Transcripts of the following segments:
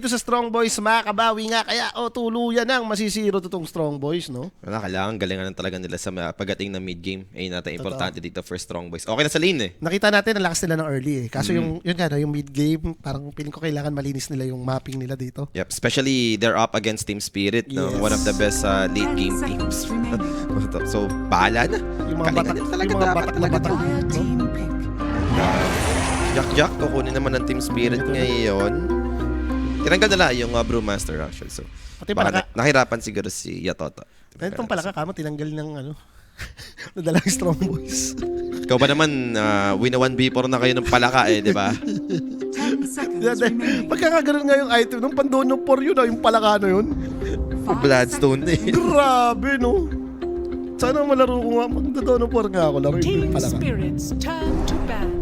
dito sa Strong Boys, makabawi nga. Kaya, tuluyan ang masisiro to tong Strong Boys, no? Wala, kailangan galingan talaga nila sa pagdating ng mid-game. Ayun natin, importante dito for Strong Boys. Okay na sa lane eh. Nakita natin, ang lakas nila ng early eh. Kaso yung mid-game, parang feeling ko kailangan malinis nila yung mapping nila dito. Yep, especially they're up against Team Spirit, no? Yes. One of the best late game teams. So, bahala na. Yung mga batak. Jack, kukunin naman ng Team Spirit ngayon. Tinanggal nila yung Brewmaster actually. So, Pati baka palaka. nahirapan siguro si Yatoto. Itong palaka kamo, tinanggal ng nadalang Strong Boys. Ikaw ba naman, win 1v4 na kayo ng palaka eh, di ba? Pagkakaganon nga yung item, nung pandono 4 yun, yung palaka na yun. Bloodstone eh. Grabe, no? Sana malaro ko nga. Magdodono 4 nga ako. Laro yung Team palaka. spirits turn to ban.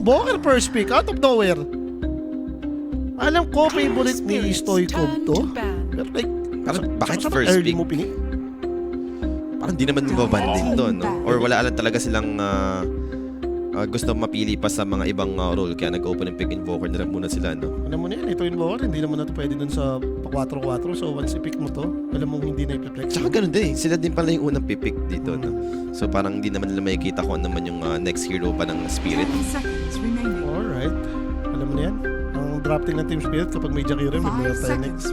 Booker first pick, out of nowhere. Alam ko, favorite ni Stoikov to. Pero like, Bakit sa first early pick? mo pinik? Parang di naman mababan din doon, no? Or wala alam talaga silang gusto mapili pa sa mga ibang role. Kaya nag-open ng pick invoker nila muna sila, no? Alam mo na yan, ito yung Booker. Hindi naman na ito pwede dun sa 4-4. So once i-pick mo to, alam mo hindi na i-flex. Tsaka ganun din eh. Sila din pala yung unang pipick dito, no? So parang hindi naman nila makikita kung ano naman yung next hero pa ng Spirit. Alright. Alam mo na yan. Ang drafting ng Team Spirit kapag may Jakiro, may mga tayo next.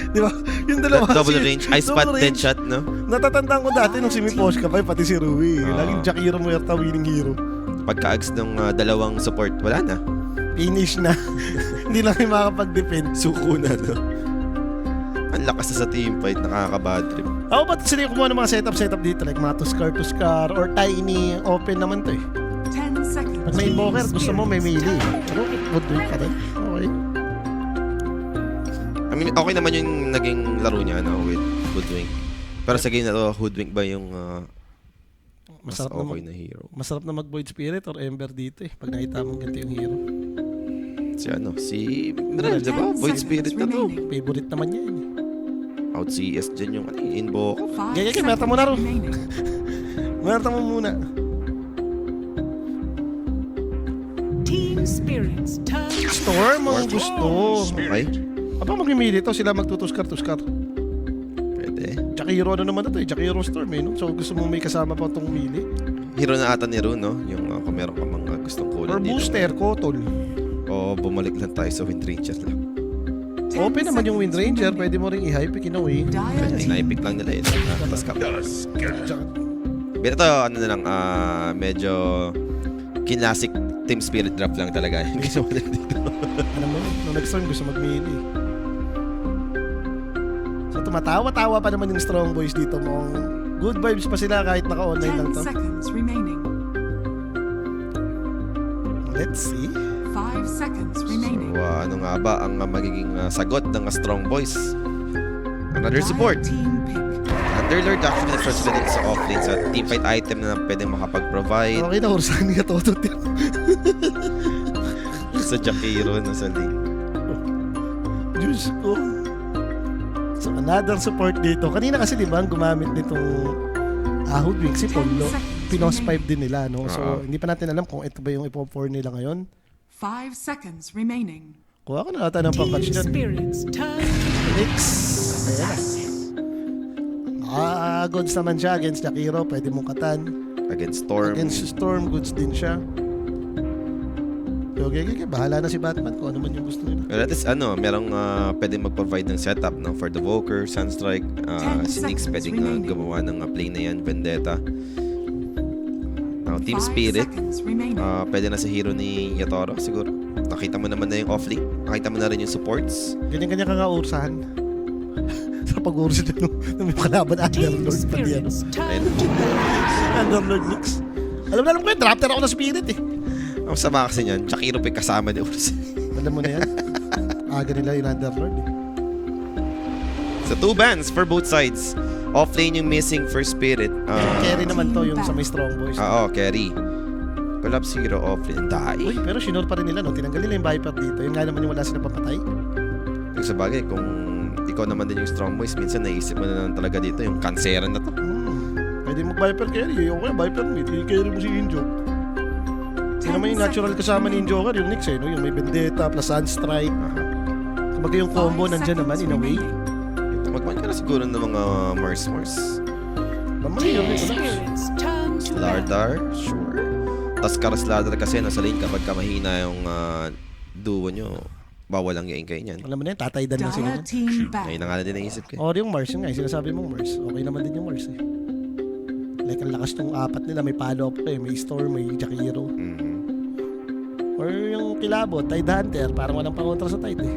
Di ba? Yung dalawa. Double range, ice spot, double dead range. shot, no? Natatandaan ko dati nung si Miposhka pa, pati si Rui. Oo. Laging Jakiro Muerta winning hero. Pagka-ags ng dalawang support, wala na. Finish na. Hindi na kayo makakapag-defend. Suko na, no? Ang lakas na sa teamfight, nakaka-bad trip. Ako ba't sila yung kumuha ng mga setup dito? Like mga Tuskar or Tiny, open naman to eh. Pag may invoker, gusto mo may melee. Pero good doing ka rin. Okay. I mean, okay naman yung naging laro niya, no? With Hoodwink. Pero sa game na to, Hoodwink ba yung mas okay na hero? Masarap na mag-Void Spirit or Ember dito eh. Pag nakita mo ganito yung hero. Si Mineral, di ba? Void Spirit na to. Favorite naman niya yun. Out CS dyan yung invoker. Gaya, merta mo na ro. Merta mo muna. Team spirits turn to Storm ang gusto. Okay, Aba magmimili to, sila magtutuskar-tuskar. pwede. Jakiro na naman na to eh. Jakiro Storm eh. No? So gusto mo may kasama pa itong mili. Hero na ata ni Rune, no? Yung kung meron ka mga gustong kulay Or dito. booster, Kotol. O bumalik lang tayo sa Wind Ranger lang. Open naman yung Wind Ranger. Pwede mo ring i-hype in a way. Kaya inaipik lang nila yun. Tapos ka. Pero ito, ano na lang, medyo kinlasik Team Spirit draft lang talaga. Yung gusto mo dito. Alam mo, nung next time gusto mag-mili. So tumatawa-tawa pa naman yung Strong Boys dito mo. Good vibes pa sila kahit naka-online lang to. Let's see. 5 seconds So, remaining. ano nga ba ang magiging sagot ng Strong Boys? Another support. Team pick. Underlord actually nag-translate sa offlane sa teamfight item na pwedeng makapag-provide Okay na, ursahan niya toto. sa Jakiro na sa lane. Diyos ko. So another support dito. Kanina kasi di ba ang gumamit nitong Hoodwink si Polo. Pinos 5 din nila, no? So hindi pa natin alam kung ito ba yung ipo-4 nila ngayon. 5 seconds remaining. Kuha ko na ata ng team pang-catch dyan. spirits turn to Next. Ayan na. Goods naman siya against Jakiro. Pwede mong katan. Against Storm. Against Storm, goods din siya. Okay. Bahala na si Batman kung ano man yung gusto nila. Well, at least, merong pwedeng mag-provide ng setup, no? For the Voker, Sunstrike, si Nyx pwedeng gumawa ng play na yan, Vendetta. Now, Team 5 Spirit, seconds remaining. pwede na sa hero ni Yatoro, siguro. Nakita mo naman na yung off-lane. Nakita mo na rin yung supports. Ganyan-ganyan ka nga ursahan. Sa pag-ursa dyan nung may kalaban team Underlord pa diyan. spirits turn Ayun. to ban. Underlord Nyx. Alam ko yun, drafter ako ng Spirit eh. Ang sama kasi niyan, Jakiro pa yung kasama ni Ursa. Alam mo na yan. Aga nila yung Underlord eh. So, 2 bans for both sides. Off-lane yung missing for Spirit. Carry naman to yung sa may Strong Boys. Carry. Collapse hero off-lane. Uy, Die. pero sinor pa rin nila, no? Tinanggal nila yung Viper dito. Yun nga naman yung wala sila papatay. Yung sa bagay, kung ikaw naman din yung Strong Boys, minsan naisip mo na lang talaga dito yung kanseran na to. Pwede mag-Viper carry. Okay, Viper mid. I-carry mo si Injo. Yun naman yung natural kasama ni Injoker, yung Nyx eh. No? Yung may Vendetta plus Sunstrike. Kumbaga yung combo 5 nandyan naman in a way. remaining. Magman ka na siguro ng mga Mars. Naman yun. Team spirits turn to battle. Lardar, sure. Tas Karas Lardar kasi nasa lane kapag ka mahina yung duo nyo, bawal ang yain kayo niyan. Alam mo na yun, tataydan na sila. Dire team Ngayon na ban. nga na din naisip ko. O yung Mars, yun nga, yung sinasabi mong Mars. Okay naman din yung Mars eh. Like ang lakas ng apat nila, may follow-up pa eh. May Storm, may Jakiro. Or yung Kilabot, Tide Hunter, parang walang pangontra sa Tide eh.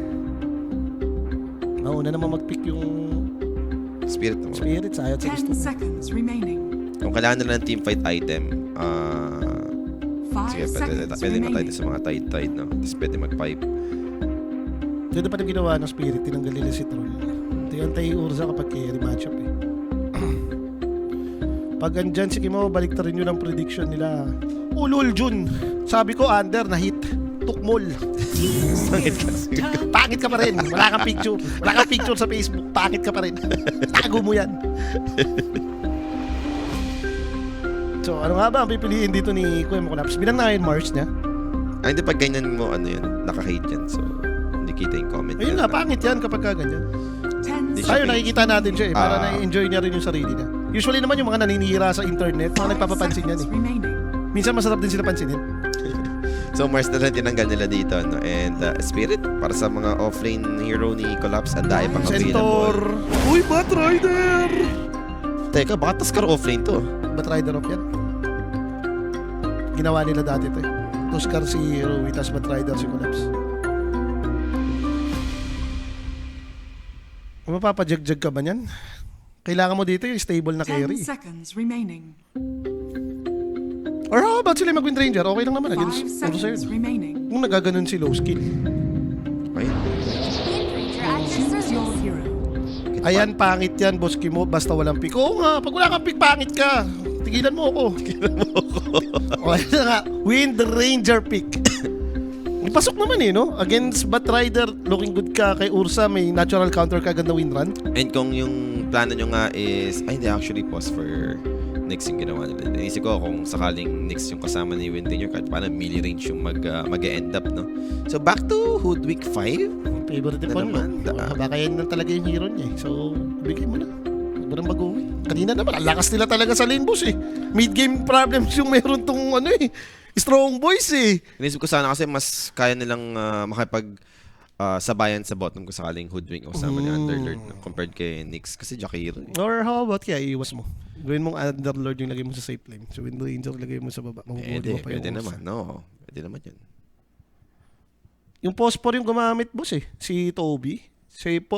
Mauna naman mag-pick yung Spirit naman. Spirits, ayaw sa 10 gusto. seconds remaining. Kung kailangan nila ng teamfight item, 5 sige, seconds pwede matay remaining. sa mga Tide, no? Tapos pwede mag-pipe. Ganda pa yung ginawa ng Spirit, tinanggal nila si Troll. Tingantay Urza kapag carry matchup eh. Pag andyan si Kimo, balik rin yun ang prediction nila. Ulul Jun, sabi ko under na hit. Tukmol. Team spirits turn Pangit ka pa rin. Wala kang picture. Wala kang picture sa Facebook. Pangit ka pa rin. Tago mo yan. So, ano nga ba ang pipiliin dito ni Kuya Collapse? Bilang na ngayon Mars niya. Ay, hindi pag ganyan mo, ano yan, naka-hate yan. So, hindi kita yung comment. Ayun yan. nga, pangit yan kapag ka ganyan. 10 Di Tayo siya nakikita natin siya eh. Para Ah. na-enjoy niya rin yung sarili niya. Usually naman yung mga naninira sa internet, mga nagpapapansin yan eh. remaining. Minsan masarap din sila pansinin. So, Mars na lang tinanggal nila dito, no? And Spirit, para sa mga offlane hero ni Collapse, ang dahil pang Centaur. available. Uy, Batrider! Teka, baka Tuskar offlane to. Batrider of yan. Ginawa nila dati ito eh. Tuskar si Rui, tas Batrider si Collapse. Mapapajag-jag ka ba niyan? Kailangan mo dito yung stable na 10 carry. seconds remaining. Or how about sila mag-Wind Ranger? Okay lang naman 5 against seconds Crusader. remaining. Kung nagaganon si low skill. Ayun. Choose your hero. Ayan, pangit yan, boss Kimo, basta walang pick. Oo nga, pag wala kang pick, pangit ka. Tigilan mo ako. Tigilan mo ako. Okay na nga, Wind Ranger pick. Pasok naman eh, no? Against Batrider, looking good ka. Kay Ursa, may natural counter ka, ganda win run. And kung yung plano nyo nga is, ay hindi, actually pause for Nyx yung ginawa nila. Inisip ko kung sakaling Nyx yung kasama ni Windinger, kahit paano melee range yung mag-end up, no? So back to Hoodwick 5. Favorite Na po, no? naman, Baka yan na talaga yung hero niya eh. So, bigay mo na. Huwag nang baguhin. Kanina naman, ang lakas nila talaga sa lane boss eh. Mid-game problems yung meron tong ano eh. Strong boys eh. Inisip ko sana kasi mas kaya nilang makipag sabayan sa bottom kung sakaling Hoodwink o kasama ni Underlord, no? Compared kay Nyx. Kasi Jakiro eh. Or how about kaya iwas mo? Gawin mong Underlord yung lagay mo sa safe lane. So, Wind Ranger lagay mo sa baba. Mahuhuli mo pa yung Pwede Ursa. naman. No, pwede naman yun. Yung Phosphor yung gumamit boss eh. Si Toby.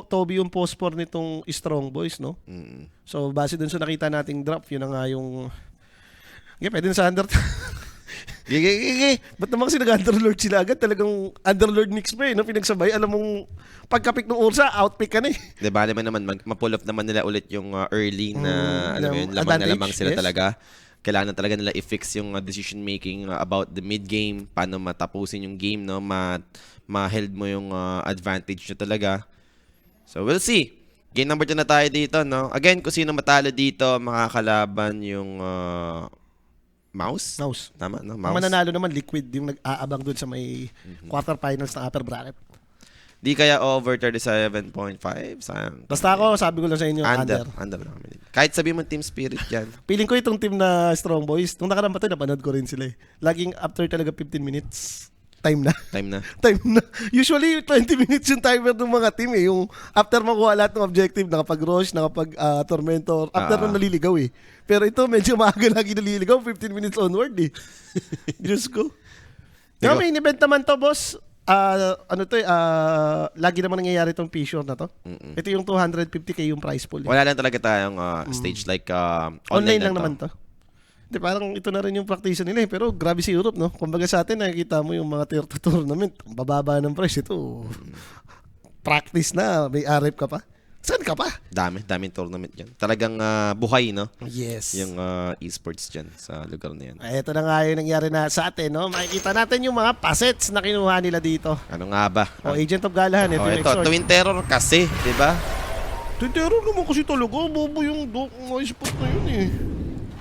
Toby yung Phosphor nitong Strong Boys, no? Mm. So, base dun sa nakita nating drop, yun na nga yung... Okay, pwede na sa Under... Gigi. Ba't naman kasi nag-Underlord sila agad? Talagang Underlord Nyx pa eh, no? Pinagsabay. Alam mong pagka-pick ng Ursa, outpick ka na eh. Di ba, naman ma-pull off naman nila ulit yung early na, alam mo yun, lamang na advantage, lamang sila yes. talaga. Kailangan na talaga nila i-fix yung decision making about the mid-game, paano matapusin yung game, no? Ma-held mo yung advantage nyo talaga. So, we'll see. Game number 2 na tayo dito, no? Again, kung sino matalo dito, makakalaban yung Mouse? Mouse. Tama, no? Ang Mouse. mananalo naman, Liquid, yung nag-aabang dun sa may quarterfinals ng upper bracket. Di kaya over 37.5? Sayang. Basta ako, sabi ko lang sa inyo, under. Under lang kami. Kahit sabihin mo Team Spirit yan. Feeling ko itong team na Strong Boys, nung nakaraan pa ito, napanood ko rin sila eh. Laging after talaga 15 minutes, time na. Time na. Time na. Usually, 20 minutes yung timer ng mga team eh. Yung after makuha lahat ng objective, nakapag-rush, nakapag-tormentor, after nung naliligaw eh. Pero ito, medyo maaga lagi naliligaw, 15 minutes onward eh. Diyos ko. Pero may event naman to, boss. Lagi naman nangyayari itong P-Shore na to. Ito yung 250k yung price pool. Eh. Wala lang talaga tayong stage like Online lang naman to. Di, parang ito na rin yung practice nila eh. Pero grabe si Europe, no? Kumbaga sa atin, nakikita mo yung mga tier 2 tournament. Ang bababa ng price. Ito, practice na. May RF ka pa. Saan ka pa? Daming tournament yan. Talagang buhay, no? Yes. Yung esports dyan sa lugar na yan. Ito na nga yung nangyari na sa atin, no? Makikita natin yung mga facets na kinuha nila dito. Ano nga ba? O, Agent of Galahan. Ito yung ito, Exort. Twin Terror kasi, di ba? Twin Terror naman kasi talaga. Bobo yung mga spot na yun eh.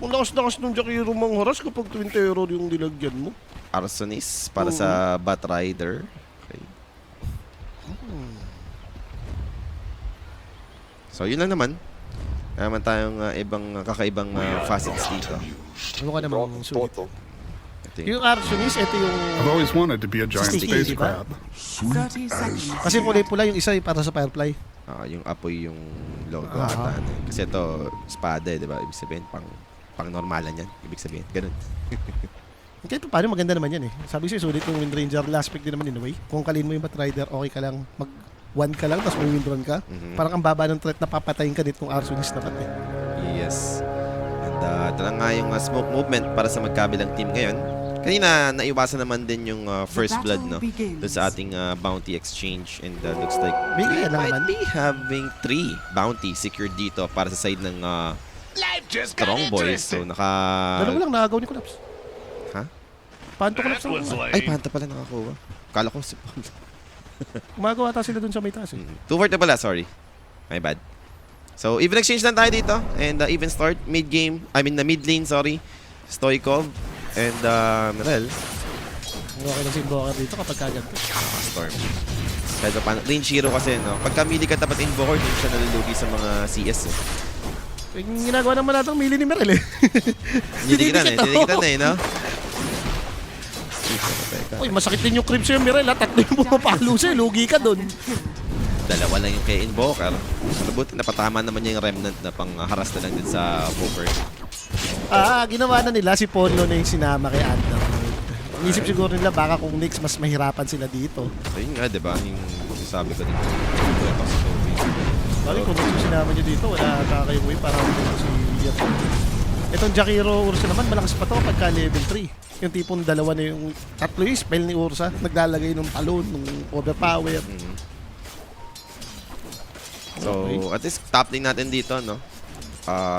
Ang lakas-lakas nung Jakiro mangharas kapag Twin Terror yung nilagyan mo. Arsonis para sa Batrider. Okay. So, yun lang naman. Naman tayong ibang kakaibang facets dito. Ano ka namang sulit? Ito yung- Yung Arsunis, ito yung... I've always wanted to be a giant Sticky, space di ba? crab. 30 seconds. Kasi kulay pula yung isa para sa Firefly. yung apoy yung logo Ah. ata. Kasi ito, espada di ba? Ibig sabihin, pang normalan yan. Ibig sabihin, ganun. Kahit pa paano, maganda naman yan eh. Sabi ko sulit yung Wind Ranger. Last pick din naman in a way. Kung kalin mo yung Batrider, okay ka lang. Mag-1 ka lang, tapos may Windrun ka. Parang ang baba ng threat na papatayin ka nitong Arsunis na pati. Yes. And ito lang nga yung smoke movement para sa magkabilang team ngayon. Kanina, naiwasan naman din yung first blood, no? Doon sa ating bounty exchange. And looks like May we kaya lang might naman. be having 3 bounty secured dito para sa side ng Strong Boys. So, Dalawa lang nakagaw ni Collapse. Ha? Panto Collapse lang. Ay, panta pala nakakuha. Kala ko si Paul. Gumagawa ata sila dun sa may taas eh. 2-4 na pala, sorry. My bad. So, even exchange lang tayo dito. And even start, mid-game. I mean, mid lane, sorry. Stoikov. And, Merel. Okay na si Invoker dito kapag kaganto. Storm. Kahit pa, range hero kasi, no? Pagka mili ka tapat Invoker, hindi siya nalulugi sa mga CS, eh. Yung ginagawa naman natin mili ni Merel eh. Dinidikitan eh, no? Uy, masakit din yung creep sa'yo Merel ha. Tatlo yung pumapalo sa'yo. Lugi ka dun. Dalawa lang yung kay Invoker. Mabuti, napatama naman niya yung remnant na pang haras na lang din sa Voker. Ginawa na nila si Ponlo na yung sinama kay Under. Inisip siguro nila baka kung next mas mahirapan sila dito. So, yun nga, diba? Yung sabi ko din. Ito si Toby. Bakit kung next yung sinama nyo dito, wala ata kayong way para si Yato. Itong Jakiro Ursa naman, malakas pa to pagka level 3. Yung tipong dalawa na yung tatlo yung spell ni Ursa. Naglalagay ng talon, ng overpower. So, at least top lane natin dito, no?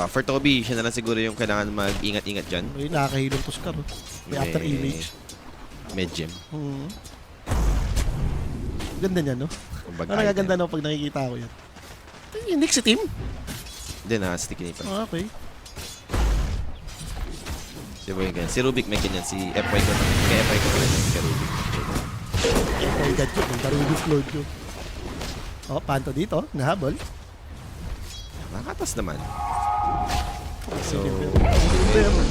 For Toby, siya na lang siguro yung kailangan mag-ingat-ingat dyan. Ay, nakakahilong to Scar. May after image. Med-gem. Ganda niya, no? Kumbaga, Ang nagaganda no pag nakikita ko yan. Yung next si team? Hindi na, sticky na pa. Okay. Si Boy ganyan. Si Rubik may ganyan. Si FY ko. Kaya FY ko ganyan. Si Rubik. Oh, God yun. Yung Darwin Floyd yun. Oh, panto dito. Nahabol. Nakatas naman. So,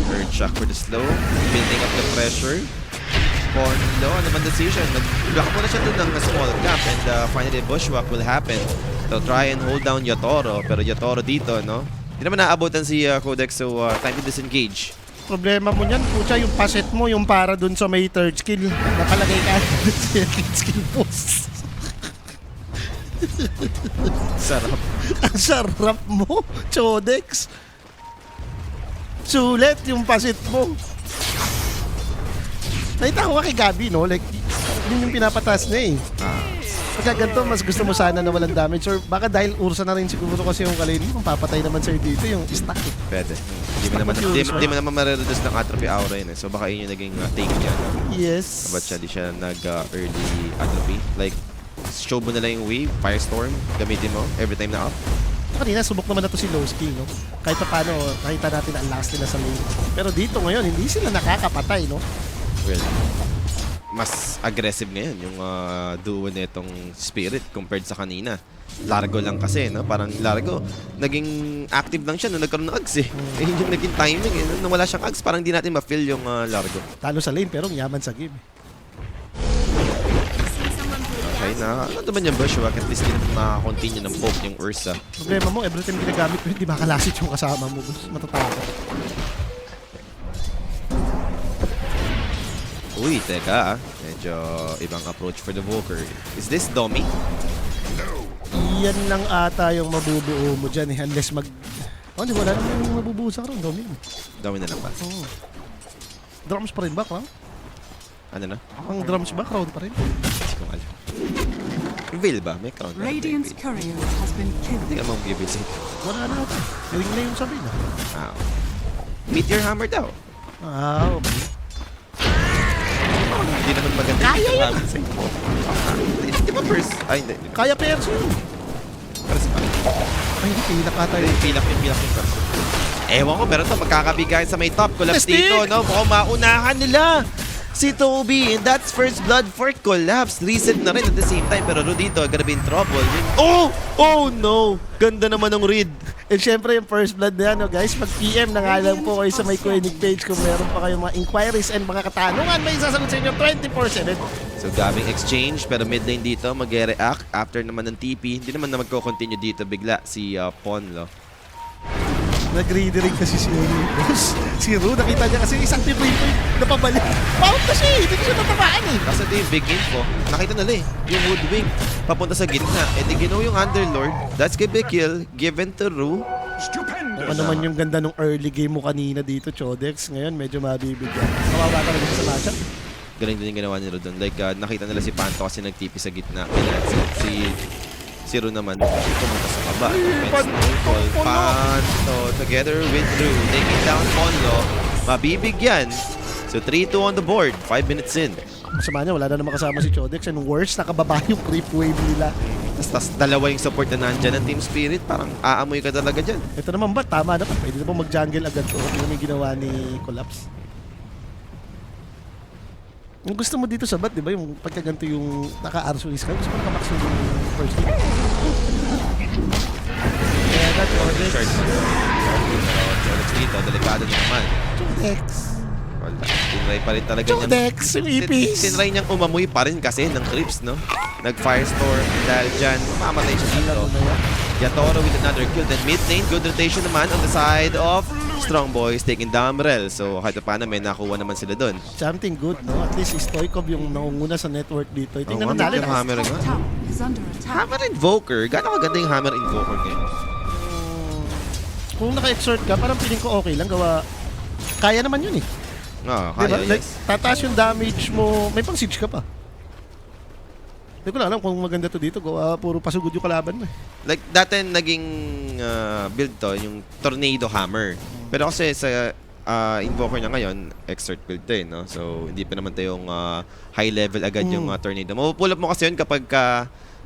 third shock for the slow. Building up the pressure. Pondo, ano man decision? Nag-block muna siya dun ng small gap and finally bushwhack will happen. So, try and hold down Yotoro. Pero Yotoro dito, no? Hindi naman naabutan si Codex, so time to disengage. Problema mo niyan, pucha, yung paset mo, yung para dun sa may third skill. Nakalagay ka dun sa second skill post. Sarap. Ang sarap mo, Chodex. Sulit yung pasit mo. Nakita ko ka kay Gabi, no? Like, yun yung pinapataas niya eh. Pagka ganito, mas gusto mo sana na walang damage or baka dahil Ursa na rin siguro kasi yung kalin mo, papatay naman sa'yo dito yung stack eh. Pwede. Hindi mo naman marireduce ng atrophy aura yun eh. So baka yun yung naging take niya. Yes. Ba't siya di siya nag-early atrophy? Like, show mo na lang yung wave, firestorm, gamitin mo every time na up. Kanina, subok naman na to si Lowski, no? Kahit pa paano, nakita natin ang last nila sa lane. Pero dito ngayon, hindi sila nakakapatay, no? Well, mas aggressive ngayon yung duo nitong Spirit compared sa kanina. Largo lang kasi, no? Parang Largo, naging active lang siya nung nagkaroon ng Ags eh. Eh, yung naging timing eh. Nung wala siyang Ags, parang di natin ma-feel yung Largo. Talo sa lane, pero yaman sa game. Okay na. Ano naman yung Bushwhack? At least din makakontinue ng poke yung Ursa. Problema mo, every time ginagamit mo, hindi makalasit yung kasama mo. Matatakot. Uy, teka medyo ibang approach for the Voker. Is this Domi? Yan lang ata yung mabubuo mo dyan eh. Unless mag... Oh, di wala naman yung mabubuo sa karoon. Domi. Domi na lang ba? Oo. Drums pa rin ba, Crown? Ano na? Ang drums ba, Crown pa rin? Hindi ko alam. Veil ba? May crown ba? Radiant's courier has been Hindi killed. ka mag-veil sa Wala na ata. Galing na yung sabi na. Meteor Hammer daw. Okay. Hindi naman maganda Kaya yung yun. Hammer sa inyo. Di ba first? Ay, hindi. Kaya perso yun. First pa. Ay, hindi. Pilak ata Yung yun. pilak yung first. Ewan ko, pero ito magkakabigayan sa may top. Collapse Testing! dito, no? Mukhang maunahan nila. si Toby. And that's first blood for Collapse. Reset na rin at the same time. Pero Ru dito, gonna be in trouble. Oh! Oh no! Ganda naman ng read. And syempre yung first blood na yan, no, guys, mag-PM na nga lang po kayo sa may Koenig page kung meron pa kayong mga inquiries and mga katanungan. May sasagot sa inyo 24/7. So gabing exchange. Pero mid lane dito, mag-react. After naman ng TP, hindi naman na magko-continue dito bigla si Ponlo. Nag-redirect kasi si Boss. Si Ru, nakita niya kasi isang tipo yung napabalik. Bakit kasi? Hindi ko siya natamaan eh. Kasi ito yung big info. Nakita nila eh. Yung Woodwing. Papunta sa gitna. E di ginaw yung Underlord. That's gonna be a kill. Given to Ru. Ano naman yung ganda nung early game mo kanina dito, Chodex. Ngayon, medyo mabibigyan. Kawawa talaga siya sa matchup. Galing din yung ginawa nila doon. Like, nakita nila si Panto kasi nag-TP sa gitna. Si Ru naman, pumunta sa kaba. Panto together with Ru. Taking down Ponlo. Mabibigyan. So 3-2 on the board. 5 minutes in. Masama niya, wala na naman kasama si Chodex. And worse, nakababa yung creep wave nila. Tas dalawa yung support na nandyan ng Team Spirit. Parang aamoy ka talaga dyan. Ito naman ba? Tama na pa. Pwede na ba mag-jungle agad to? Ano yung ginawa ni Collapse? Yung gusto mo dito sa bat, di ba? Yung pagkaganto yung naka-arsulis ka. Gusto mo nakamax yung first hit. Kaya na, Chodex. Chodex dito. Delikado na naman. Chodex. Wala. Tinry pa rin talaga Chodex, yung ipis. Tinry niyang umamoy pa rin kasi ng creeps, no? Nag-firestorm dahil dyan. Mamatay siya dito. Yatoro with another kill. Then mid lane, good rotation naman on the side of Strong Boys taking down Rel. So kahit pa paano may nakuha naman sila doon. Something good, no? At least si Stoikov yung nangunguna sa network dito. Tingnan Oh, na natin. yung hammer nga. Top tower is under attack. Hammer Invoker. Gano'ng kaganda yung Hammer Invoker ngayon? Kung naka-exert ka, parang feeling ko okay lang. Gawa, kaya naman yun eh. Oo, Diba? kaya, Like, yes. tataas yung damage mo. May pang siege ka pa. Hindi ko na alam kung maganda to dito. Gawa, puro pasugod yung kalaban mo eh. Like, dati naging build to, yung Tornado Hammer. Pero kasi sa Invoker niya ngayon, exert build to eh, no? So, hindi pa naman tayong high level agad yung Tornado. Mapupull up mo kasi yun kapag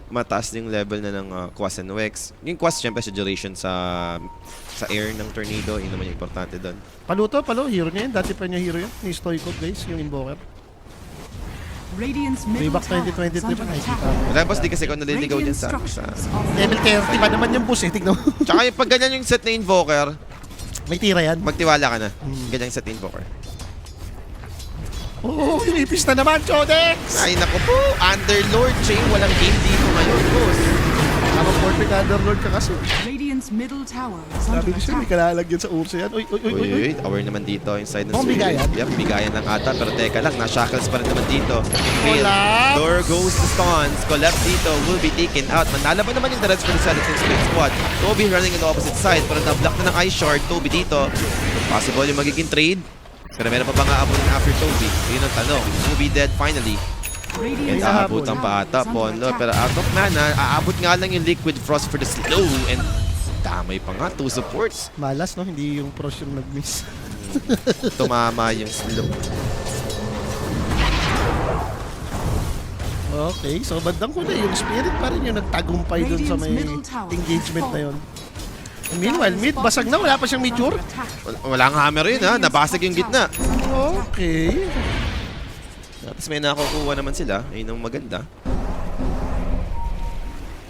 mataas yung level na ng Quas and Wex. Yung Quas, syempre, sa duration sa air ng Tornado, yun naman yung importante doon. Palo, hero niya yun. Dati pa niya hero yun. Ni Stoikov, guys, yung Invoker. Radiant's Way middle back tower 2023 is under pa attack. nakikita mo. Tapos di kasi ako naliligaw dyan Radiant sa structures are Level 30 pa naman yung boss eh. Tignan mo. Tsaka yung pag ganyan yung set na Invoker, May tira yan. magtiwala ka na. Ganyan set na Invoker. Oo, yung ipis na naman, Chodex! Ay, naku po! Underlord, Chain, walang game dito ngayon, boss. Tamang perfect Underlord ka kasi. Radiant's middle tower is Sabi under ko siya, may attack. kalalagyan sa urso yan. Uy. Uy, aware naman dito inside ng Oh, bigayan? Yep, bigayan lang ata. Pero teka lang, na-shackles pa rin naman dito. Collapse! Door goes to Stons. Collapse dito will be taken out. Manala ba naman yung the rest for the Skeleton Split Squad? Toby running on the opposite side. Pero na-block na ng Ice Shard. Toby dito. Possible yung magiging trade. Pero meron pa ba nga abon after Toby? Yun ang tanong. Toby dead finally. And Radiant's aabutan tower pa ata, is under Ponlo. attack. Pero out of mana, aabot nga lang yung Liquid Frost for the slow. And damay pa nga, 2 supports. Malas, no? Hindi yung pros yung nag-miss. Tumama yung slow. Okay, so bandang huli, yung spirit pa rin yung nagtagumpay dun sa may engagement na yun. And meanwhile, mid, basag na, wala pa siyang mature. Walang hammer yun ha, nabasag yung gitna. Okay. Tapos may nakukuha naman sila, ayun ang maganda.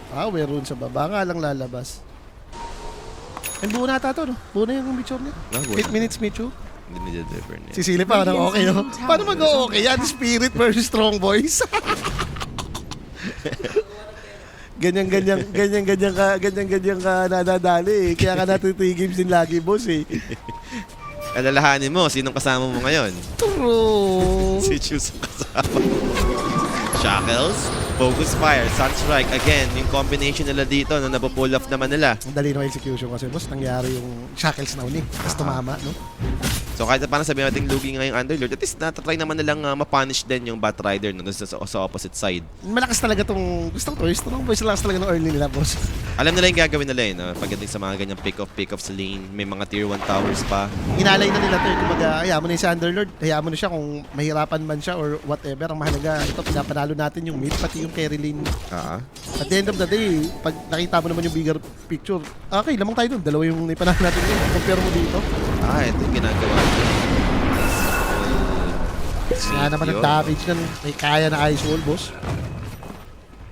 Meron sa baba nga lang lalabas. And buo na ata to, no? Buo na yung mature niya. 8 minutes mature. Hindi nila-deliver niya. Sisili pa ng okay, no? Paano mag-okay yan? Spirit versus strong boys. ganyan ka nadadali eh. Kaya ka natin 3 games din lagi, boss eh. Alalahanin mo, sinong kasama mo ngayon? True. Si Chus ang kasama. Shackles, Focus Fire, Sunstrike. Again, yung combination nila dito na napupull off naman nila. Ang dali ng execution kasi, boss. Nangyari yung shackles na uni. Tapos tumama, no? So kahit na paano sabihin natin lugi nga yung Underlord, at least natatry naman nilang mapunish din yung Batrider no, sa opposite side. Malakas talaga tong gusto ko to. Strong boys malakas talaga ng early nila, boss. Alam nila yung gagawin nila eh, no? Pagdating sa mga ganyang pick-off sa lane, may mga tier 1 towers pa. Inalay na nila to. Kumaga, hayaan mo na yung si Underlord. Hayaan mo na siya kung mahirapan man siya or whatever. Ang mahalaga, ito, pinapanalo natin yung mid, pati yung carry lane. At the end of the day, pag nakita mo naman yung bigger picture, okay, lamang tayo dun. Dalawa yung ipanalo natin yun. Compare mo dito. Ito yung ginagawa. Nga naman ang Yun. damage na may kaya na Ice Wall, boss.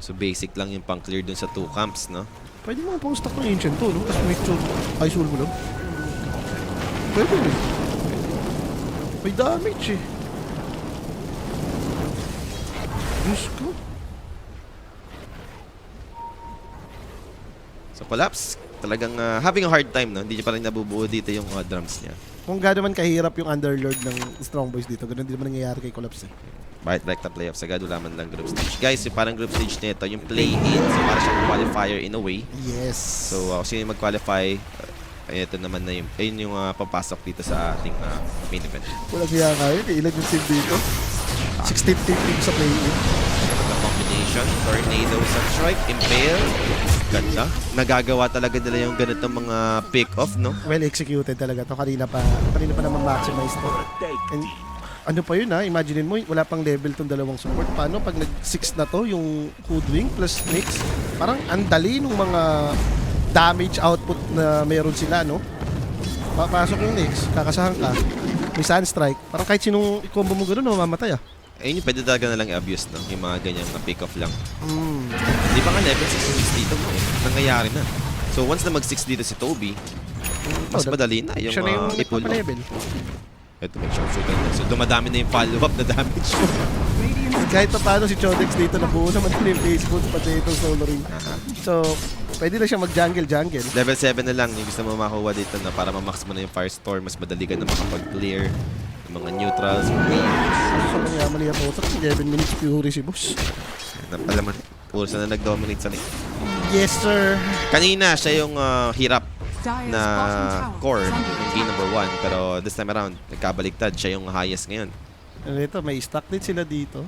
So basic lang yung pang-clear dun sa 2 camps, no? Pwede mo pang stock ng Ancient to, no? Tapos may Ice Wall mo lang. Pwede rin. May damage eh. Diyos ko. So collapse, talagang having a hard time, no? Hindi niya pa rin nabubuo dito yung drums niya. Kung gano'n man kahirap yung Underlord ng Strong Boys dito, gano'n din naman nangyayari kay Collapse eh. Right back to playoffs agad, wala man lang group stage. Guys, yung parang group stage nito, yung play-in, so para siyang qualifier in a way. Yes. So, kung sino yung mag-qualify, ito naman na yung, ayun yung papasok dito sa ating main event. Walang kaya kayo. Ilan yung team dito? 16 team sa play-in. The combination, Tornado, Sunstrike, Impale. Ganda. Nagagawa talaga nila yung ganitong mga pick-off, no? Well executed talaga to. Kanina pa naman maximize to. And ano pa yun ha? Imaginein mo, wala pang level tong dalawang support. Paano pag nag-6 na to, yung Hoodwink plus Nyx, parang andali nung mga damage output na meron sila, no? Papasok yung Nyx, kakasahan ka. May Sunstrike. Parang kahit sinong i-combo mo gano'n, mamamatay ah. Ayun yung pwede talaga na lang i-abuse, no? Yung mga ganyang pick-off lang. Di ba nga level 6 dito mo? Nangyayari na. So once na mag-6 dito si Toby, mas madali na yung Siya na yung i-pull off. nagpapalevel. Ito may short-shooter na. So dumadami na yung follow-up na damage. Kahit pa paano si Chodex dito, nabuo naman din yung Facebook pati itong solo ring. So, pwede na siya mag-jungle. Level 7 na lang yung gusto mo makuha dito na para ma-max mo na yung Firestorm. Mas madali ka na makapag-clear. Yung mga neutrals. So, manyaman niya po. 11 minutes Fury si boss. Alam mo, puro na nag-dominate sa lane. Yes, sir. Kanina, siya yung hirap Dire's na bottom tower core is under ng game attack. number 1. Pero this time around, nagkabaliktad. Siya yung highest ngayon. Ano ito, may stock din sila dito.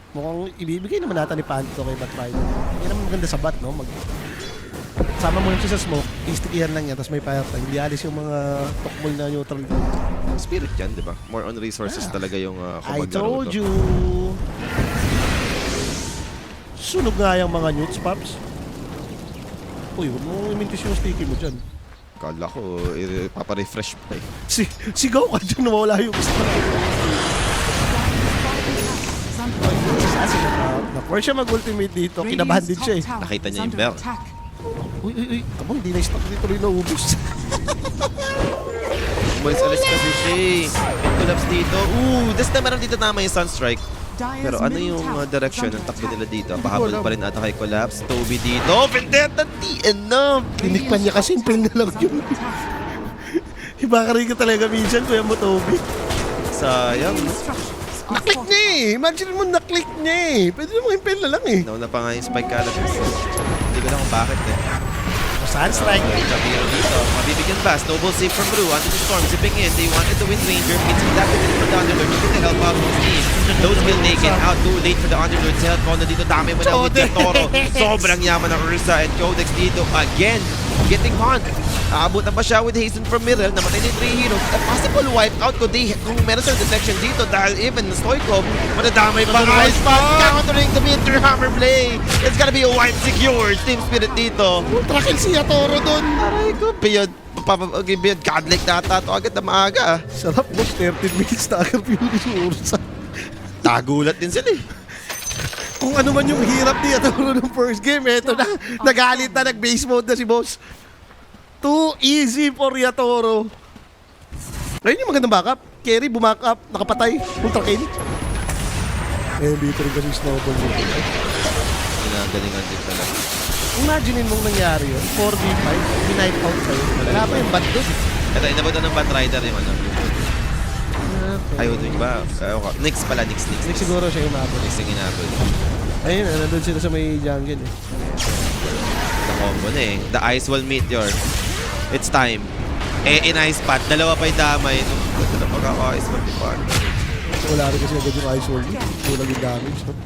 Mukhang ibibigay naman natin ni Panto kay Batrider. Yan naman maganda sa bat, no? Sama mo lang siya sa smoke, istickihan lang yan, tapos may fire time. Hindi alis yung mga tokboy na neutral. Spirit yan, di ba? More on resources talaga yung I kapag told you! Sunog nga yung mga newts, Pops. Uy, huwag mo imintis yung sticky mo dyan. Kala ko, paparefresh pa eh. Sigaw ka dyan, nawawala yung gusto na. Assassin na siya mag-ultimate dito, kinabahan din siya eh. Nakita niya yung bell. Uy, tamo, hindi na stock dito rin naubos. Umalis-alis kasi siya eh. Collapse dito. This time around dito tama yung Sunstrike. Pero ano yung direction ng takbo nila dito? Pahabol pa rin ata kay Collapse. Toby dito. Vendetta, di enough! Tinikpan niya kasi simple na lang yun. Iba ka rin ka talaga minsan, Kuya mo, Toby. Sayang. Naklik niya eh. Imagine mo, naklik niya eh. Pwede naman impel na lang eh. Nauna pa nga yung Spike Calabash. Hindi ko lang kung bakit eh. Sunstrike. Chaviro dito. Mabibigyan ba? Snowball save from Brew. Onto the Storm. Zipping in. They wanted to win Ranger. It's adapted in for the Underlord. Looking to help out his team. Those will taken out. Too late for the Underlord. Sa help na dito. Dami mo na with the Toro. Sobrang yaman ng Ursa and Codex dito. Again. Getting hunt. Aabutan pa siya with hasten from Mirror. Namatay din 3 heroes. A possible wipeout kung meron siyang detection dito dahil even Stoikov madadamay pa nga spot countering the Winter Hammer play. It's gonna be a wipe secure. Team Spirit dito. Ultra kill siya, Toro doon. Aray ko, beyond godlike na ata ito agad na maaga. Sarap boss, 13 minutes na agad yung Ursa. Tagulat din sila eh. Kung ano man yung hirap niya Toro ng first game, eto na. Nagalit na, nag-base mode na si boss. Too easy for Yatoro. Ayun yung magandang backup. Carry, bumack up, nakapatay. Ultra kill. Eh, dito rin kasi snowball dito. Ginagalingan din talaga. Imaginin mong nangyari yun. 4v5, binipe out sa'yo. Wala pa yung bat doon. Ito, inabutan ng Bat Rider yung ano. Ayaw doon ba? Nix pala, Nix. Siguro siya yung mabot. Nix yung inabot. Ayun, nandun sila sa may jungle eh. The combo na eh. The Ice Wall Meteor. It's time. In Ice Pat, dalawa pa yung damay. Ito na pagkaka-Ice Wall pa. Wala rin kasi agad yung ice wall. Kulang yung damage. No?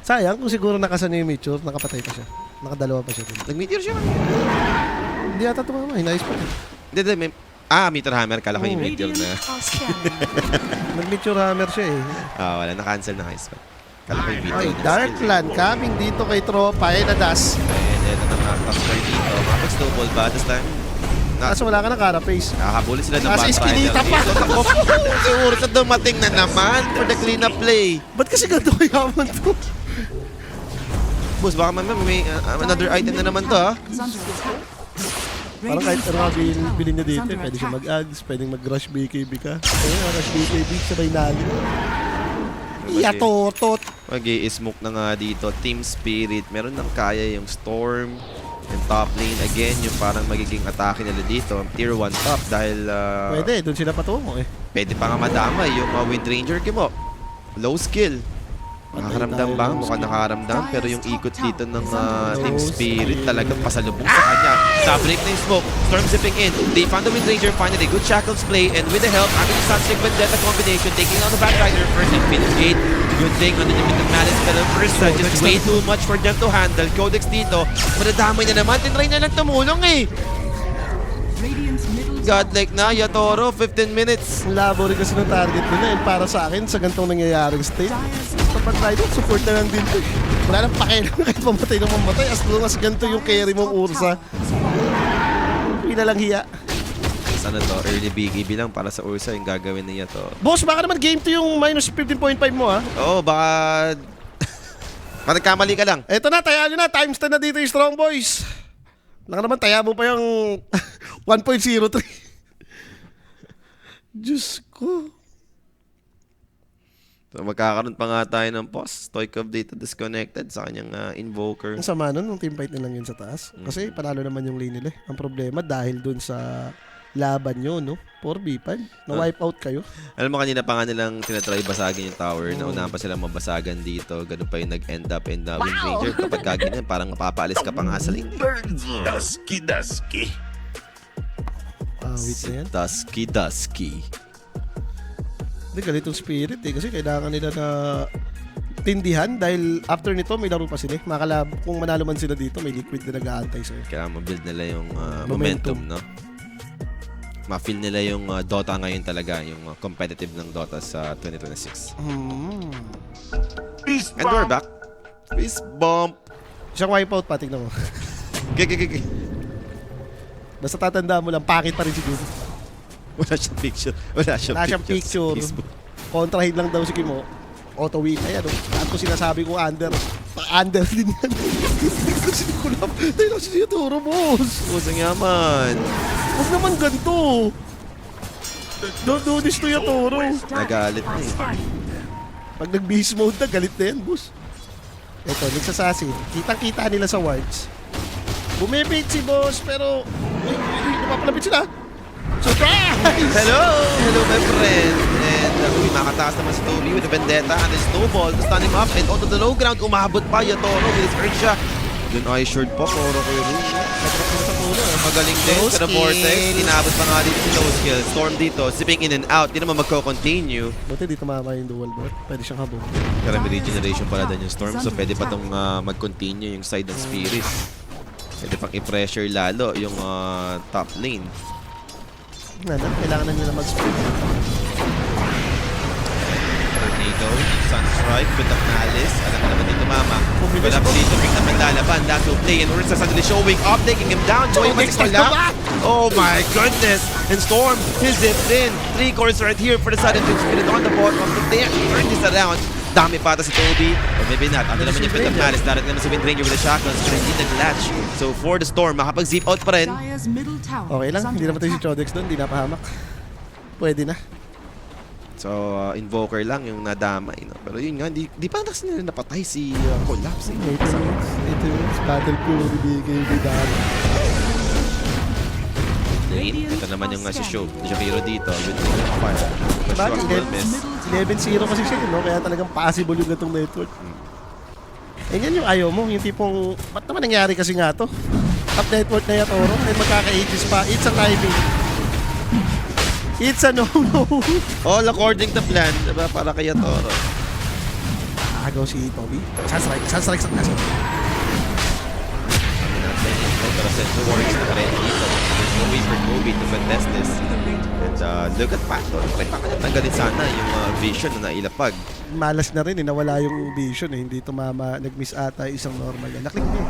Sayang, kung siguro nakasanay yung Meteor, nakapatay pa siya. Nakadalawa pa siya. Nag-meteor siya. Hindi yata tumama, hinayos pa. Hindi, may... Meteor Hammer. Kala ko yung Meteor na... Nag-Meteor Hammer siya eh. Wala. Na-cancel na Ice Pat. Kala ko yung Meteor. Ay, Darkland coming dito kay Tropa. Ay, nadas. Ayan, ito na nakakasper dito. Makapag-snowball ba this time? Kaso wala ka ng carapace. Nakahabulin sila ng Nasa Bat iskinita pa. Si Ursa dumating na naman for the cleanup play. Ba't kasi ganito kayaman to? Boss, baka may another item na naman to, ha? Is under attack. Parang kahit ano nga bilhin niya dito, is under pwede siya attack. mag-ags, pwedeng mag-rush BKB ka. Ayun, rush BKB, sabay nalo. Yatotot! Mag-i-smoke na nga dito. Team Spirit. Meron nang kaya yung Storm. Yung top lane. Again, yung parang magiging atake nila dito. Tier 1 top dahil Pwede, doon sila patungo eh. pwede pa nga madamay yung Wind Ranger Kimo. Low skill. Nakakaramdam ba? Mukhang nakakaramdam. Pero yung ikot dito ng Team Spirit talagang pasalubong sa kanya. Sa-break na yung smoke. Storm zipping in. They found the Wind Ranger finally. Good Shackles play. And with the help, Anthony Sunstick Vendetta combination. Taking out the Batrider. First in Phoenix Gate. Good thing on the limited malice. Pero first, just way too much for them to handle. Codex dito. Madadamay na naman. Tinry na lang tumulong eh. Radiant's middle Godlike na. Yatoro, 15 minutes. Ang labo rin kasi ng target nila and para sa akin, sa ganitong nangyayaring state, kapag tayo support na lang din to. Wala nang pakialam kahit mamatay na mamatay as long as ganito yung carry mong Ursa. Hindi na lang hiya. Sana to? Early BKB lang para sa Ursa yung gagawin niya to. Boss, baka naman game to yung minus 15.5 mo ha. Oo, baka... Nagkamali ka lang. Eto na, tayaan nyo na. Times 10 na dito yung Strong Boys. Naka naman, taya mo pa yung 1.03. Diyos ko. So, magkakaroon pa nga tayo ng pause. Stoikov dito disconnected sa kanyang invoker. Ang sama nun, nung team fight nilang yun sa taas. Kasi panalo naman yung lane nila. Ang problema, dahil dun sa laban nyo, no? 4v5. Na-wipe out kayo. Alam mo, kanina pa nga nilang tinatry basagin yung tower. Naunahan pa silang mabasagan dito. Ganun pa yung nag-end up in the Wind Ranger. Kapag kaganyan, parang mapapaalis ka pa nga sa lane. Dusky. Wait na yan. Dusky. Hindi, ganitong spirit eh. Kasi kailangan nila na tindihan dahil after nito may laro pa sila eh. Kung manalo man sila dito, may liquid na nag-aantay sa'yo. Kailangan ma-build nila yung momentum, no? Ma-feel nila yung Dota ngayon talaga, yung competitive ng Dota sa 2026. And we're back. Fist bump. Isang wipeout pa, tignan mo. Gigi. Basta tatandaan mo lang, pakit pa rin siguro. Wala siyang picture. Wala siyang picture. Kontrahin lang daw si Kimo. Auto win. Ayan, ano sinasabi ko, under din yan. Kasi ko lang, tayo lang siya turo, boss. Pusang yaman. Huwag naman ganito. Don't do this to Yatoro. Nagalit na eh. Pag nag-beast mode na, galit na yan, boss. Ito, nagsasasin. Kitang-kita nila sa wards. Bumibig si boss, pero... Uy, napapalapit sila. Surprise! Hello my friend. And makataas naman si Toby with the Vendetta and the Snowball to stand him up. And onto the low ground, umabot pa Yatoro with his Ursa. Dun ay short pa, Toro kay Rouge. Magaling din sa the Vortex. Inabot pa nga dito si low skill. Storm dito, zipping in and out. Di naman magko-continue. Buti di tumama yung dual bot. Pwede siyang habong. Pero may regeneration pala din yung Storm. So pwede pa itong mag-continue yung side ng Spirit. Pwede pang i-pressure lalo yung top lane. Kailangan na nila mag-split. Tornado, Sunstrike with the Malice. Alam naman dito mama. But up dito, ring naman lalaban. That's who play. And Ursa suddenly showing up, taking him down. Joey Matic lang. Oh my goodness. And Storm, he's zipped in. 3 cores right here for the side of the Spirit on the bottom. But they turn this around. Dami pata si Toby. Or maybe not. Ano naman yung with the Malice. Darat naman si Wind Ranger with the shotguns. Pero hindi nag-latch. So for the Storm, makapag-zip out pa rin. Dire's middle tower. Okay lang, is hindi under naman tayo si attack. Chodex doon, hindi napahamak. Pwede na. So, Invoker lang yung nadamay. No? Pero yun nga, di pa kasi nila napatay si Collapse. 8 minutes, Battle Fury, BKB, dami. Lane, ito naman yung si Show. Jakiro dito with fire. Bakit? Short will miss. 11-0 kasi siya, no? Kaya talagang possible yung gatong network. Eh, yan yung ayaw mo, yung tipong, ba't naman nangyari kasi nga to? Top network na Yatoro, ay magkaka-80s pa. It's a timing. It's a no-no. All according to plan, diba? Para kay Toro. Agaw si Toby. Sunstrike sa taas. Kami natin ito, pero Central Warriors na rin dito. There's no way for Kobe to contest this. And look at Pato. Try pa kanya tanggalin sana yung vision na nailapag. Malas na rin, nawala yung vision eh. Hindi tumama, nag-miss ata isang normal. Naklik niya.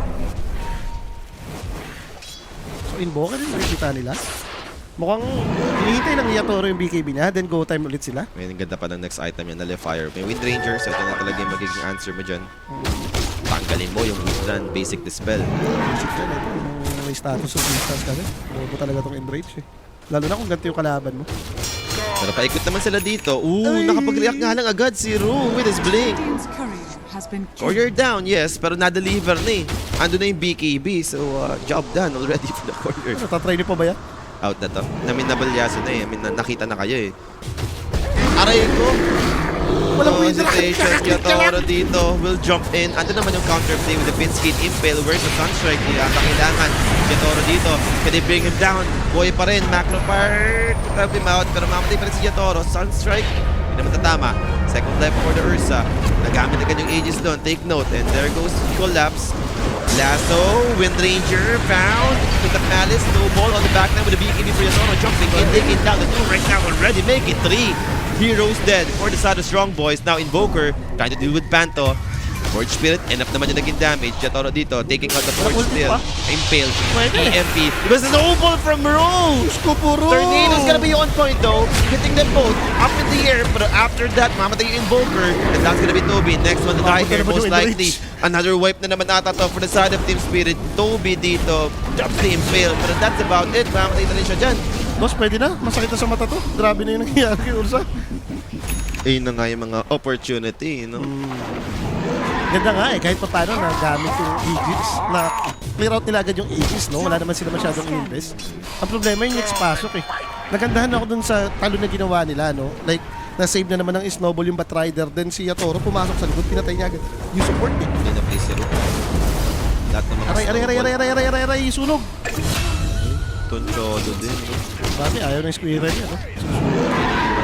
So Invoker yung nakikita nila. Mukhang hinihintay lang ni Yatoro yung BKB niya, then go time ulit sila. May ganda pa ng next item yan, Nullifier. May Wind Ranger, so ito na talaga yung magiging answer mo dyan. Tanggalin mo yung Windrun, basic dispel. Basic yan, ito. Yung may status of instance kasi. Bobo talaga tong Enrage eh. Lalo na kung ganito yung kalaban mo. Pero paikot naman sila dito. Nakapag-react nga lang agad si Rue with his blink. Radiant's courier has been killed. Courier down, yes, pero na-deliver na eh. Ando na yung BKB, so job done already for the courier. Ano, tatry niyo pa ba yan? Out na to. Namin nabalyaso na eh. Nakita na kayo eh. Aray ko! Walang Oh, Windrun. hesitation. Yatoro dito will jump in. Ando naman yung counterplay with the Pinskin Impale. Where's the Sunstrike? Kailangan. Yatoro dito. Can they bring him down? Buhay pa rin. Macrofire. Grab him out. Pero mamatay pa rin si Yatoro. Sunstrike. Hindi naman tatama. Second life for the Ursa. Nagamit agad yung Aegis doon. Take note. And there goes Collapse. Lasso. Wind Ranger. Found. With the Malice. Snowball on the back line with the BKB for Yatoro. Jumping in. Taking down the two right now already. Make it 3. Heroes dead for the side of Strong Boys. Now Invoker trying to deal with Panto. Forge Spirit, enough naman yung naging damage. Yatoro dito, taking out the Forge ulti Spirit. pa? Impale. Pwede. EMP. It was a snowball from Rose! Kupuro! Tornado's gonna be on point though. Hitting them both up in the air. But after that, mamatay yung Invoker. And that's gonna be Toby. Next one to die Mamatay here, naman most yung likely. Enrage. Another wipe na naman ata to for the side of Team Spirit. Toby dito. Drops the Impale. Pero that's about it. Mamatay na rin siya dyan. Boss, pwede na. Masakit na sa mata to. Grabe na yung nangyayari kay Ursa. Ayun na nga yung mga opportunity, no? Ganda nga eh, kahit pa paano nagamit yung Aegis, na clear out nila agad yung Aegis, no? Wala naman sila masyadong invest. Ang problema yung next pasok eh. Nagandahan ako dun sa talo na ginawa nila, no? Like, na-save na naman ng Snowball yung Batrider, then si Yatoro pumasok sa likod, pinatay niya agad. Yung support eh. Hindi na play si Ru. Lahat ng mga Aray, sunog! Tunchodo din, no? Bakit ayaw ng squirrel niya, no?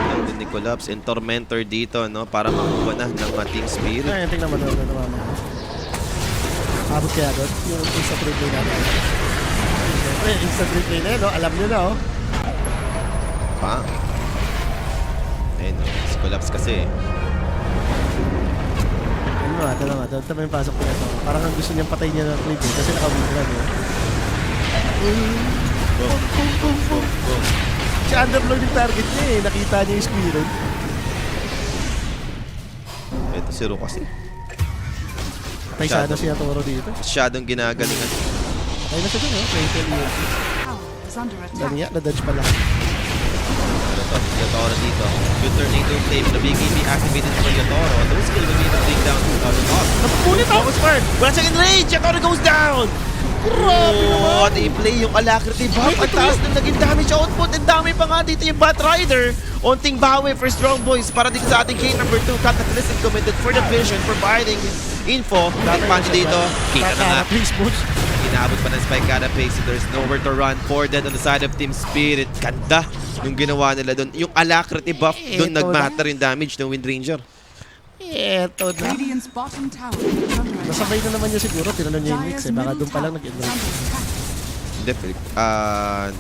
Ang din ni Collapse and Tormentor dito, no? Para makuha na ng Team Spirit. Ay, tingnan mo doon, namama. Abot kaya doon, yung instant replay natin. Siyempre, instant replay na yun, no? Alam nyo na, oh. Pa. Ayun, no? Si Collapse kasi. Ano nga, ito naman. Ito yung pasok niya to. Parang ang gusto niyang patay niya ng clip eh, kasi naka-windrun eh. Si Underlord yung target niya eh. Nakita niya yung squirrel. Ito si Ru kasi. Patay sana si Yatoro dito. Masyadong ginagalingan. Patay na siya dun, oh. Critical yun. Tower is under attack. Dami niya, na-dodge pala. Ano to? Yatoro dito. Good tornado play for the BKB activated for Yatoro. No skill will be to take down the boss. Napupunit ako! Spark! Wala siyang enrage! Yatoro goes down! Grabe naman! At i-play yung Alacrity buff. Ang taas na naging damage output. And dami pa nga dito yung Batrider. Onting bawi for Strong Boys para dito sa ating game number 2. Cataclysm committed for the vision, providing info. That punch dito. Kita na nga. Please, boss. Inaabot pa ng Spike Carapace. There's nowhere to run. 4 dead on the side of Team Spirit. Ganda yung ginawa nila doon. Yung Alacrity buff, doon Eto nagmatter yung damage ng Wind Ranger. Eto na. Radiant's bottom tower is under attack. Nasabay na naman niya siguro. Tinanong niya yung mix Dire's eh. Baka middle doon pa lang tower is nag-enroll. under attack. Hindi,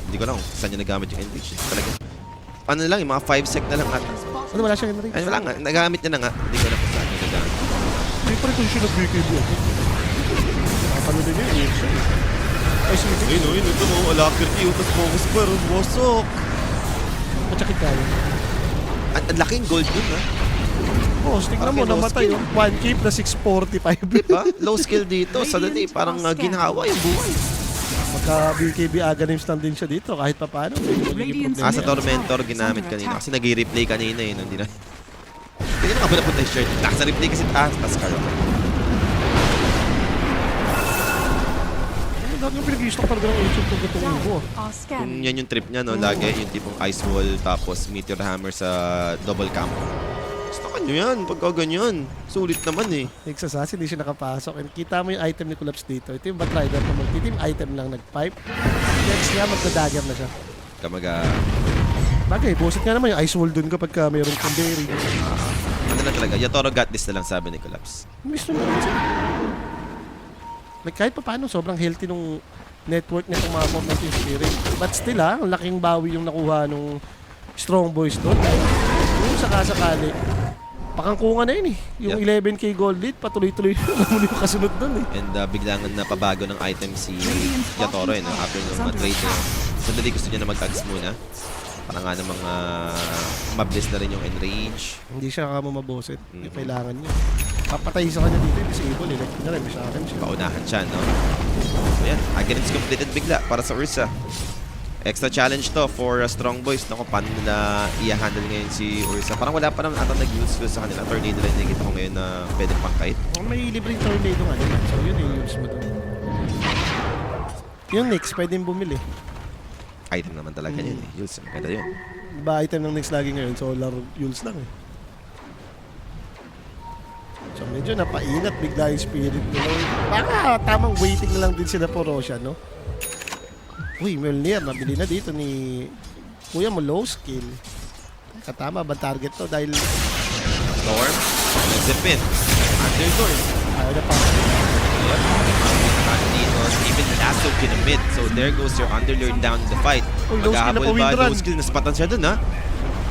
hindi ko lang kung saan niya nagamit yung enrage. Talaga. Ano lang, yung mga 5 sec na lang ata. Ano, wala siyang enrage? Ay, wala nga. Nagamit niya na nga. Hindi ko na kung saan niya nagamit. Hindi pa rin kung siya nag-BKB ako. Nakapanood niya yung mix eh. Ay, sumiti. Ayun, ito mo. Alacrity. Tapos focus pa rin. Wasok. Matsakit tayo. Ang laking gold dun, ha? Oh, tingnan mo, Parang low namatay skill. yung 1 cape na 645. Diba? Low skill dito. Suddenly, parang ginawa yung buhay. Magka-BKB Aganims lang din siya dito kahit pa paano. Radiant's Sa middle Tormentor tower is ginamit under kanina. attack. Kasi nag-replay kanina eh. Hindi na. Hindi na nga napunta yung shirt. Nasa replay kasi taas. Tapos karo. Ano dahil yung pinag-i-stock talaga ng agent kung itong Evo? Tower are Kung scanning. yan yung trip niya, no? Lagi yung tipong Ice Wall tapos Meteor Hammer sa double camp. Stockan nyo yan. Pagka ganyan. Sulit naman eh. Next assassin, hindi siya nakapasok. And kita mo yung item ni Collapse dito. Ito yung Batrider na multi-team item lang nag-pipe. Next nga, magda-dagger na siya. Kamaga, Bagay, bosit nga naman yung Ice Wall dun kapag mayroong Kunderi. ano lang talaga, Yatoro got this na lang sabi ni Collapse. Miss naman siya. Like, kahit pa paano, sobrang healthy nung network nitong mga Momentum Spirit. But still ang laking bawi yung nakuha nung Strong Boys doon. Yung sakasakali, Pakangkungan na yun eh. Yung 11k gold lead, patuloy-tuloy naman yung kasunod dun eh. And biglang napabago ng item si Yatoro no? After nung trade na. Sandali gusto niya na mag-tags muna. Para nga namang mabilis na rin yung enrage. Hindi siya maboset. Yung kailangan niya. Papatay sa kanya dito, disable eh. Like na rin, sa akin siya. Paunahan siya, no? So yan, Aghanim is completed bigla para sa Ursa. Extra challenge to for Strong Boys. Naku, paano nila i-handle ngayon si Ursa? Parang wala pa naman ata nag-use sa kanila. Tornado lang nakikita ko ngayon na pwede pang kahit. May libreng tornado nga diba? So yun eh, use mo doon. Yung Nyx, pwedeng bumili. Item naman talaga yun eh. Yules, maganda yun. Diba item ng Nyx lagi ngayon? Solar Yules lang eh. So medyo napainat bigla yung spirit nila. Baka tamang waiting na lang din sila po Roshan, no? Uy, Mjolnir, nabili na dito ni Kuya mo, low skill. Katama ba target to dahil Storm, zip in. Underlord. ayaw na pa. Dito, even Lasso kinamit. So there goes your Underlord down in the fight. Uy, low skill na Maghahabol po, ba? Windrun. Low skill, naspatan siya dun ha.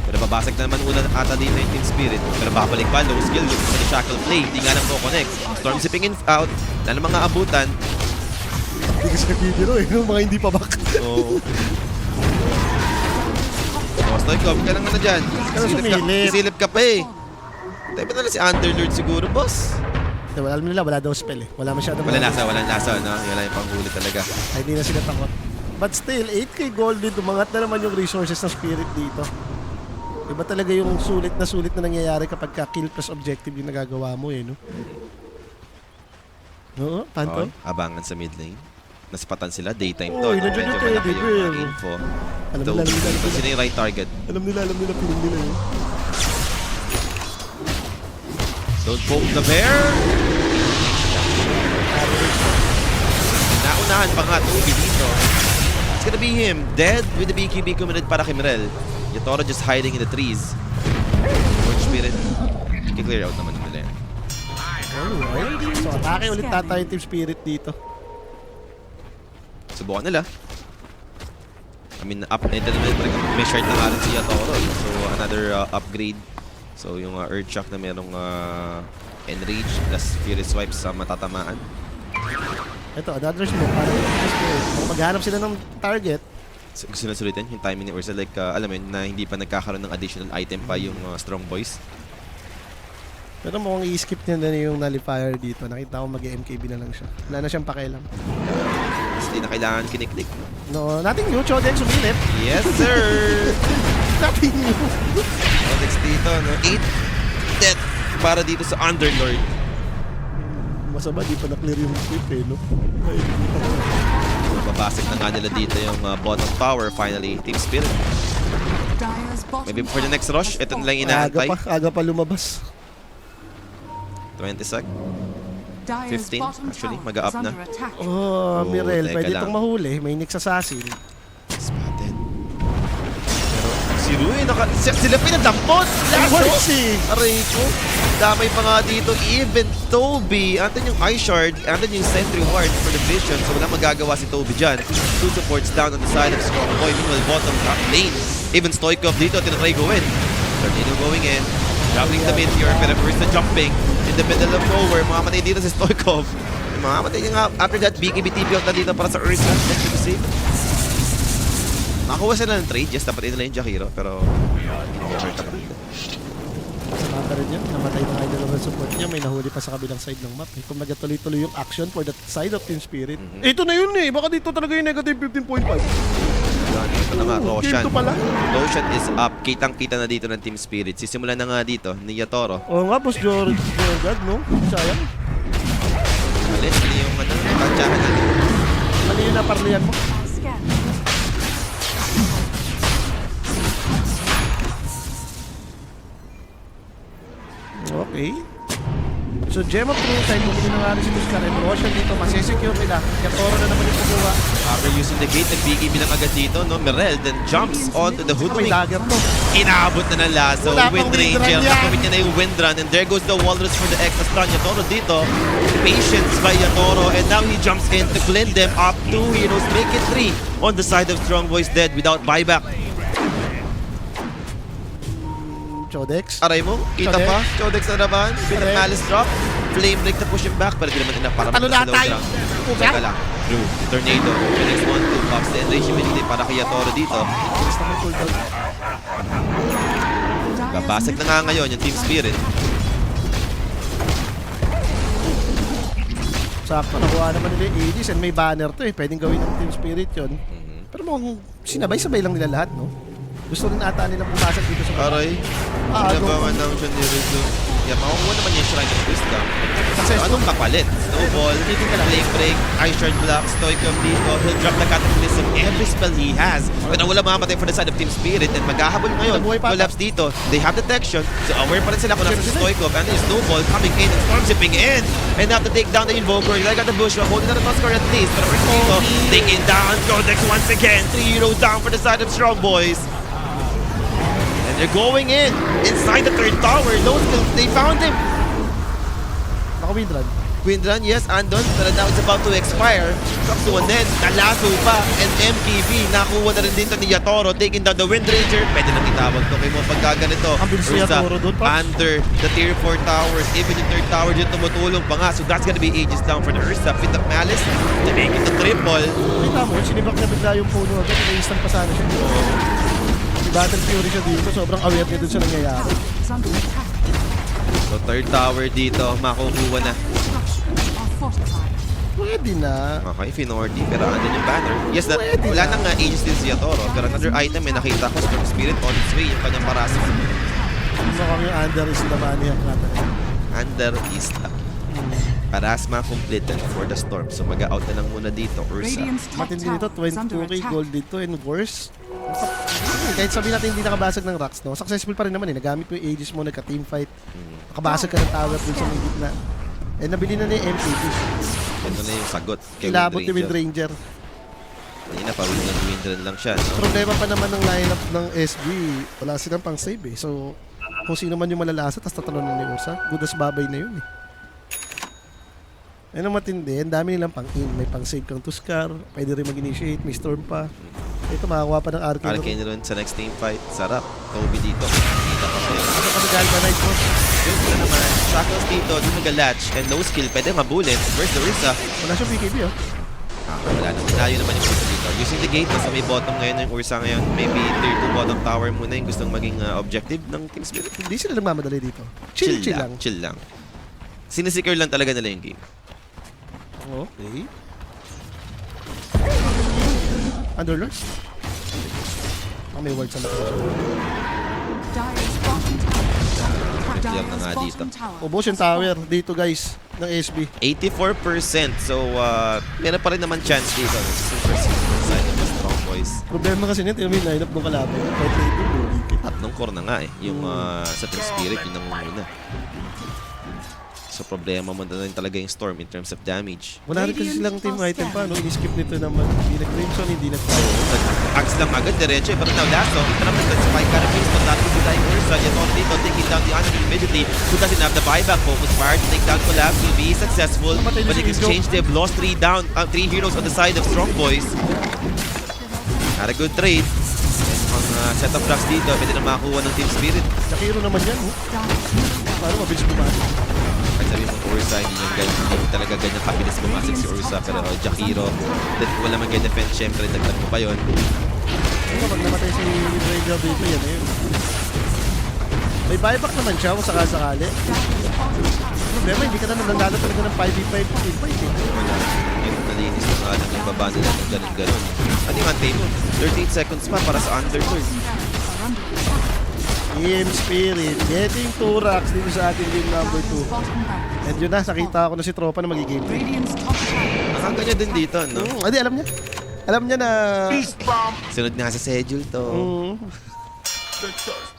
Pero babasag na naman una ata dito yung Team Spirit. Pero babalik pa, low skill, yung sa Shackle Play. Hindi nga lang po connect. Storm zipping in out. Wala na mga abutan. Hindi kasi nagpipiro eh, yung mga hindi pa back. Oo. Oh, Stoikov, ka lang na dyan. sumilip. Silip ka pa eh. Tayo ba nila si Underlord siguro, boss? Wala alam nila, wala daw spell eh. Wala masyadong Walang nasa, no? Wala yung panghuli talaga. ay, hindi na sila takot. But still, 8k gold din, umangat na naman yung resources ng spirit dito. Iba talaga yung sulit na nangyayari kapag kill plus objective yung nagagawa mo eh, no? Oo, Panto? Okay, abangan sa mid lane. Naspatan sila, daytime to. Oy, no? nandiyan Medyo yung malaki Teddy yung Bear. info. Alam Though, nila. sino yung right target? Alam nila, piling nila eh. Don't poke the bear! Naunahan pa nga Toby dito. It's gonna be him, dead with the BKB committed para kay Mirel. Yatoro just hiding in the trees. Lord Spirit, i-clear out naman nila yan. Alright. So, atake ulit tatay yung team spirit dito. Subukan nila. I mean, may shard na nga rin si Yatoro. So, another upgrade. So, yung Earthshock na merong Enrage plus Fury Swipes sa matatamaan. Ito, another smoke. Para kung maghanap sila ng target, So, gusto na sulitin yung timing ni Ursa. Like, alam mo yun, na hindi pa nagkakaroon ng additional item pa yung Strong Boys. pero mukhang i-skip niya na yung nullifier dito. Nakita ko mag-MKB na lang siya. Wala na siyang pakialam. Kasi hindi na kailangan kiniklik. No, nothing new. Choden sumilip. Yes, sir! Nothing new. Next dito, no? 8 death para dito sa Underlord. Masama, di pa na-clear yung clip eh, no? Ay, Babasag na nga nila dito yung bottom tower finally. Team Spirit. Dire's bottom Maybe for the next tower rush, has ito na fallen. lang inaantay. aga pa lumabas. 20 sec. Dire's 15, bottom actually, tower mag-a-up is na. under attack. Oh, Mirel, teka pwede lang. itong mahuli. May Nyx Assassin. Spotted. Pero si Rui, sila pinadampot! Works eh! Aray ko. Damay pa nga dito. Even Toby. Andun yung Eye Shard. Andun yung Sentry Ward for the Vision. So wala magagawa si Toby dyan. Two supports down on the side of Strong Boy. Meanwhile, bottom top lane. Even Stoikov dito. Tinatry go in. Tornado going in. Dropping the Meteor. Pero first na jumping. In the middle of nowhere. Mamamatay dito si Stoikov. Mamamatay nga. After that, BKB TP out na dito para sa Ursa. Let's to save. Nakakuha sila ng trade. Yes, dapat nila yung Jakiro. Pero hindi niya hurt ako dito. Sama ka rin yan. Namatay na kayo dalawang support niya. May nahuli pa sa kabilang side ng map. Eh. Kung tuloy-tuloy yung action for that side of Team Spirit. Ito na yun eh. Baka dito talaga yung negative 15.5. Ito na nga, Roshan. Game 2 pala. Roshan is up. Kitang-kita na dito ng Team Spirit. Sisimulan na nga dito ni Yatoro. Oo nga, Boss George. God, no? Sayang. Mali yung tansyahan na dito. Ano yung naparlihan mo? Scan. Okay. So, Gem of True Time, bumili na nga rin si Tuskar. And Roshan dito, masisecure nila. Yatoro na naman yung kumuha. After using the gate, nag-BKB lang agad dito, no? Mirel then jumps onto the May hoodwink. dagger to. Inaabot na ng lasso. Wala pang Wind wind Ranger. run yan. Nakamit niya na yung Wind Run. And there goes the Walrus for the extra stun. Yatoro dito. Patience by Yatoro. And now he jumps in to clean them up. 2 heroes. Make it 3 on the side of Strong Boys dead without buyback. Chodex. Aray mo, kita Chodex. pa? Chodex na naman. Biglang Chodex. Malice drop. Flame break na push him back. Pero di naman enough para Ano mag-slow lahat tayo? down. Saka lang. Blue, Tornado. Phoenix 1-2. Box the enragement hindi para kay Yatoro dito. Gusto ko cooldown. Babasag na nga ngayon yung Team Spirit. Sakto, nakuha naman nila yung Aegis and may banner to eh. Pwedeng gawin ng Team Spirit yun. Pero mukhang sinabay-sabay lang nila lahat, no? Gusto rin ata nilang pumasok dito sa Aray. Ah, Nabangan go. ng siya ni Rizzo. Yeah, makukuha naman yung Shrine of Wisdom. Successful. Anong kapalit? Snowball, Titin ka lang. Flame Break, Ice Shard Block, Stoichkov dito. He'll drop the Cataclysm, every spell he has. Pero wala mamamatay for the side of Team Spirit and maghahabol ngayon. Nabuhay pa ata. Collapse dito. They have detection. So aware pa rin sila kung nasa si Stoichkov and then Snowball coming in and storm zipping in. And have to take down the Invoker. They got the Bushwhack, holding down the Tuskar at least. Pero first dito, taking down Codex once again. 3 heroes down for the side of Strong Boys. And they're going in inside the third tower. No skill. They found him. Naka-windrun. Quindran, yes, Andon, pero now it's about to expire. Drops to one end, nalaso pa, and MKB, nakuha na rin dito ni Yatoro, taking down the Wind Ranger. Pwede nang itawag to kay mo pagka ganito. Ang bilis ni Ursa, Yatoro doon, Pops. under the tier 4 towers, even yung third tower dito tumutulong pa nga. So that's gonna be ages down for the Ursa. Fit up Malice, to make it a triple. Kita mo, sinibak na bigla yung puno agad. Ina-instant pa sana siya. Si Battle Fury siya dito. Sobrang aware niya dun sa nangyayari. is under attack. So third tower dito, makukuha na. Structures are fortified. Pwede na. Okay, Finorti, pero andun yung banner. Yes, that, Pwede wala na. nang ages din si Yatoro. Pero another item, may nakita ko, Storm Spirit on its way, yung kanyang parasa. Mukhang yung under is the money ang kata. Under is lucky. Parasma completed for the storm. So mag-out na lang muna dito, Ursa. Radiant's top Matindi nito, tower is under 22k attack. gold dito and worse. Kahit sabihin natin hindi nakabasag ng rocks, no? Successful pa rin naman eh. Nagamit mo yung Aegis mo, nagka-team fight. Nakabasag ka ng tower dun sa may gitna. Eh, nabili na niya yung MPP. Ito na yung sagot kay Kilabot yung Wind Ranger. Windranger. Kanina pa, Windran lang siya, no? Problema pa naman ng lineup ng SB. Wala silang pang save eh. So, kung sino man yung malalasa, tapos tatalunan ni Ursa, good as babay na yun eh. Ayun ang matindi. Ang dami nilang pang-in. May pang-save kang Tuskar. Pwede rin mag-initiate. May Storm pa. Ito, makakuha pa ng Arcane. Arcane rin sa next team fight. Sarap. Toby dito. Kita ko sa'yo. Ano pa sa Galvanize mo? Yun na naman. Shackles dito. Di mag-latch. And no skill. Pwede mabulin. Where's the Ursa? Wala siyang BKB oh. Wala na. Tinayo naman yung Ursa dito. Using the gate. Nasa may bottom ngayon yung Ursa ngayon. Maybe tier 2 bottom tower muna yung gustong maging objective ng Team Spirit. Hindi sila nagmamadali dito. Chill lang. Chill lang. Sinisecure lang talaga nila yung game. Okay. Underlord? May ward sa mga. Dire's bottom tower. Clear na nga Dire's dito. bottom tower. Ubos yung tower dito guys ng SB. 84%. So, meron pa rin naman chance dito. 16% side of the Strong Boys. Problema kasi nito yung lineup ng kalaban. Kahit na ito, bulikit. Tatlong core na nga eh. Yung sa Team Spirit, yun ang muna. So, problema mo na rin talaga yung Storm in terms of damage. Wala rin kasi silang team item pa, no? Ini-skip nito naman. Hindi nag-Crimson, hindi nag-Fire. Axe lang agad, diretso. Pero now, Lasso, ito naman sa Spike Carapace, but not to be like Ursa. Yatoro dito, taking down the enemy immediately. Who doesn't have the buyback? Focus fire to take down Collapse. Will be successful. But in exchange, they've lost 3 down, 3 heroes on the side of Strong Boys. Not a good trade. Ang set of tracks dito, pwede na makakuha ng Team Spirit. Jakiro naman yan, oh. Paano mabilis bumalik? Kahit sabi mo Ursa, hindi talaga ganyan kabilis bumasag si Ursa. Pero Jakiro, then kung wala mag-defend, syempre, dagdag mo pa yun. Ano, pag namatay si Ranger dito, yan eh. May buyback naman siya kung sakasakali. Problema, hindi ka na nanalo talaga ng 5v5 team fight eh. Wala. Yun, nalinis na nga lang yung baba nila ng ganun-ganun. Ano yung antay mo? 38 seconds pa para sa Underlord. Team Spirit, getting 2 racks dito sa ating game number 2. Bottom barracks. And yun na, nakita ko na si Tropa na magigame 3. Radiant's top tower. Ang ganyan din dito, no? Adi, alam niya. Alam niya na... Fist bump. Sunod nga sa schedule to.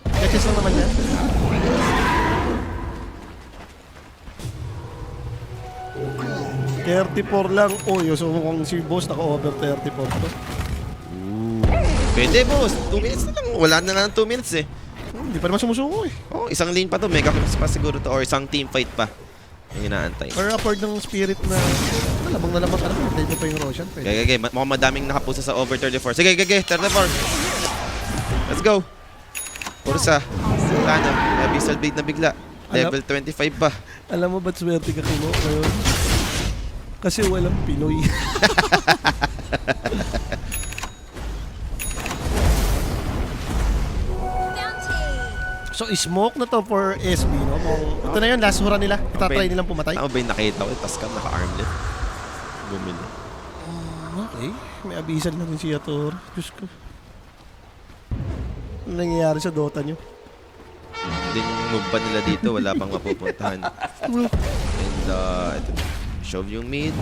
Catches lang naman yan. $34 lang. Uy, so mukhang si boss naka-over 34 to. Pwede, boss. 2 minutes na lang. Wala na nga ng 2 minutes eh. Hindi pa naman sumusuko eh. Oh, isang lane pa to. Mega clips pa siguro to. Or isang team fight pa. Yung inaantay. Or upward ng Spirit na lamang na lamang ka naman. Dahil mo pa yung Roshan. Pwede. Gage, mukhang madaming nakapusa sa over 34. Sige, gage, 34. Let's go. Ursa. Wala na. Abyssal Blade na bigla. Level 25 pa. Alam mo ba't swerte ka Kimo ngayon? Kasi walang Pinoy. So, smoke na to for SB, no? Ito na yun, last hura nila. Itatry nilang pumatay. Tama ba yung nakita ko? Tascam, naka-armlet. Bumili. Okay. May abisan na rin si Yator. Diyos ko. Ano nangyayari sa Dota nyo? Din yung move pa nila dito, wala pang mapupuntahan. And, ito, shove yung mid.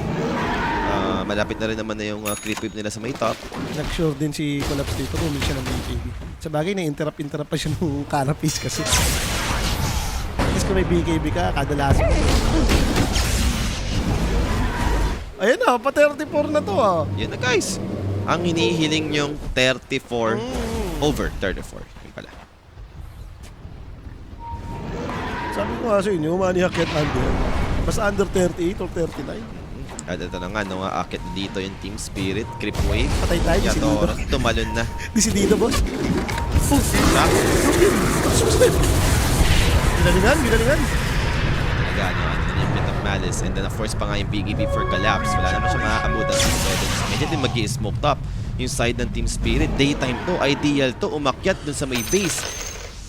Malapit na rin naman na yung creep whip nila sa may top. Nag-sure din si Collapse dito. Bumili siya ng BKB. Sa bagay, na-interrupt pa siya ng Carapace kasi. Kasi kung may BKB ka, kadalasan mo. Ayun na, pa 34 na to ah. Yan na guys. Ang hinihiling yung 34 over 34. Yun pala. Sabi ko nga sa inyo, maniakyat under. Basta under 38 or 39. At ito na nga, no, akit dito yung Team Spirit, Creep Wave. Patay tayo, Yator, decidido. tumalon na. Decidido, boss. Shock. Ginalingan. Nagano, yung Bit of Malice. And then of course pa nga yung BKB for Collapse. Wala naman siya maaabutan sa Presence. Immediately mag-i-smoke top yung side ng Team Spirit. Daytime to, ideal to, umakyat dun sa may base.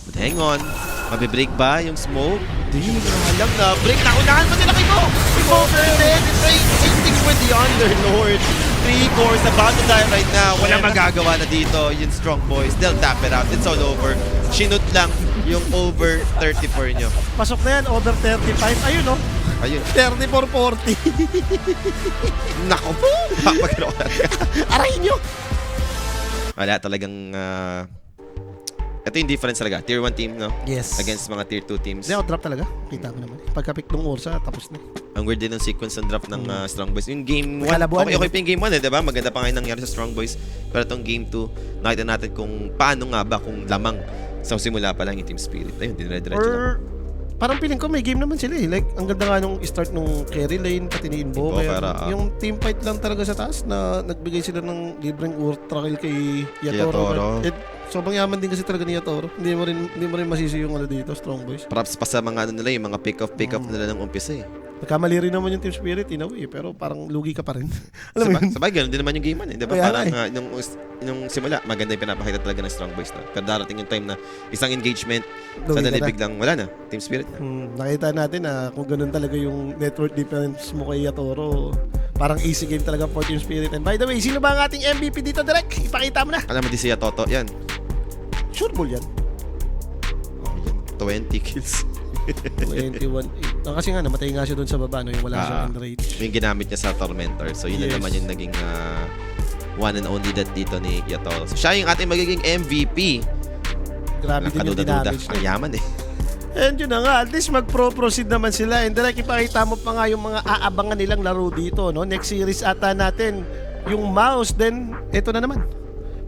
But hang on, mabibreak ba yung smoke? Di na alam na, break na, unahan pa nila Kimo! Kimo, same thing with the Underlord. 3 cores about to die right now. Walang magagawa na dito. Yung Strong Boys, they'll tap it out. It's all over. Sinut lang yung over 34 nyo. Pasok na yan, over 35. Ayun, no? Ayun. 34-40. Nako po! Papagalaw na. Aray nyo! Wala talagang... ito yung difference talaga. Tier 1 team, no? Yes. Against mga Tier 2 teams. Hindi ako drop talaga. Kita ko naman. Pagka-pick ng Ursa, tapos na. Ang weird din ng sequence ng drop ng Strong Boys. Yung game 1, Kalabuan, okay pa yung game 1 diba? Maganda pa ngayon nangyari sa Strong Boys. Pero itong game 2, nakita natin kung paano nga ba kung lamang sa simula pa lang yung Team Spirit. Ayun, dinire-diretso lang. Or, parang feeling ko may game naman sila eh. Like, ang ganda nga nung start nung carry lane, pati ni Invo. Kaya yung team fight lang talaga sa taas na nagbigay sila ng libreng ultra kill kay Yatoro. Sobrang yaman din kasi talaga ni Yatoro. Hindi mo rin masisi yung ano dito, Strong Boys. Perhaps pa sa mga ano nila, yung mga pick-off nila ng umpisa eh. Nagkamali rin naman yung Team Spirit in a way, pero parang lugi ka pa rin. Alam mo yun? Sabay, ganun din naman yung game 1 eh. Diba? Kaya Parang nga nung simula, maganda yung pinapakita talaga ng Strong Boys na. Pero darating yung time na isang engagement, Lugi suddenly ka na. biglang wala na. Team Spirit na. Nakita natin na kung ganun talaga yung network defense mo kay Yatoro, parang easy game talaga for Team Spirit. And by the way, sino ba ang ating MVP dito, Direk? Ipakita mo na. Alam mo di siya Toto, yan. Sure ball yan. 20 kills. 21. Kasi nga, namatay nga siya doon sa baba, no? Yung wala siyang enrage. Yung ginamit niya sa Tormentor. So, yun na Yes. naman yung naging one and only that dito ni Yatoro. So, siya yung ating magiging MVP. Grabe din yung Kaduda-duda. damage Ang niya. yaman eh. And yun na nga, at least mag-pro-proceed naman sila. And direct, ipakita mo pa nga yung mga aabangan nilang laro dito, no? Next series ata natin, yung mouse, then, eto na naman.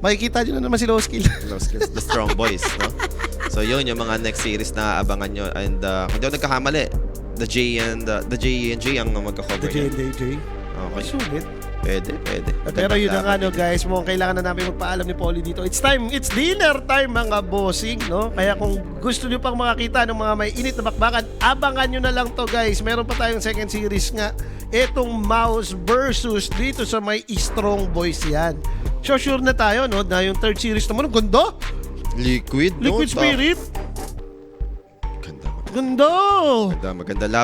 Makikita nyo na naman si Low Skill. The Strong Boys, no? So, yun yung mga next series na aabangan nyo. And kung di ako nagkakamali, the J and J ang magka-cover The J niya. and AJ. Okay. Sulit. Pwede. Pero yun na nga, no, guys, mukhang kailangan na namin magpaalam ni Polly dito. It's dinner time, mga bossing, no? Kaya kung gusto nyo pang makakita ng mga may init na bakbakan, abangan nyo na lang to, guys. Meron pa tayong second series nga. Etong mouse versus dito sa may Strong Boys yan. So, sure na tayo, no, na yung third series naman, ang ganda! Liquid, no? Liquid Spirit! Ganda. Ganda! Maganda Yung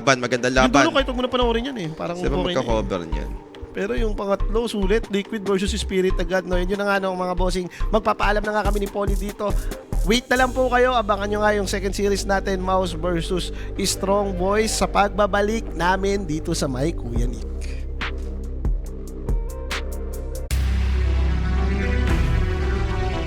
laban. dulo, kahit huwag mo na panoorin yan eh. Parang Sila okay na eh. magka-cover niyan. Pero yung pangatlo, sulit, Liquid versus Spirit agad, no? Yun na nga, no, mga bossing. Magpapaalam na nga kami ni Polly dito. Wait na lang po kayo. Abangan nyo nga yung second series natin, Mouse versus Strong Boys, sa pagbabalik namin dito sa My Kuya Nick.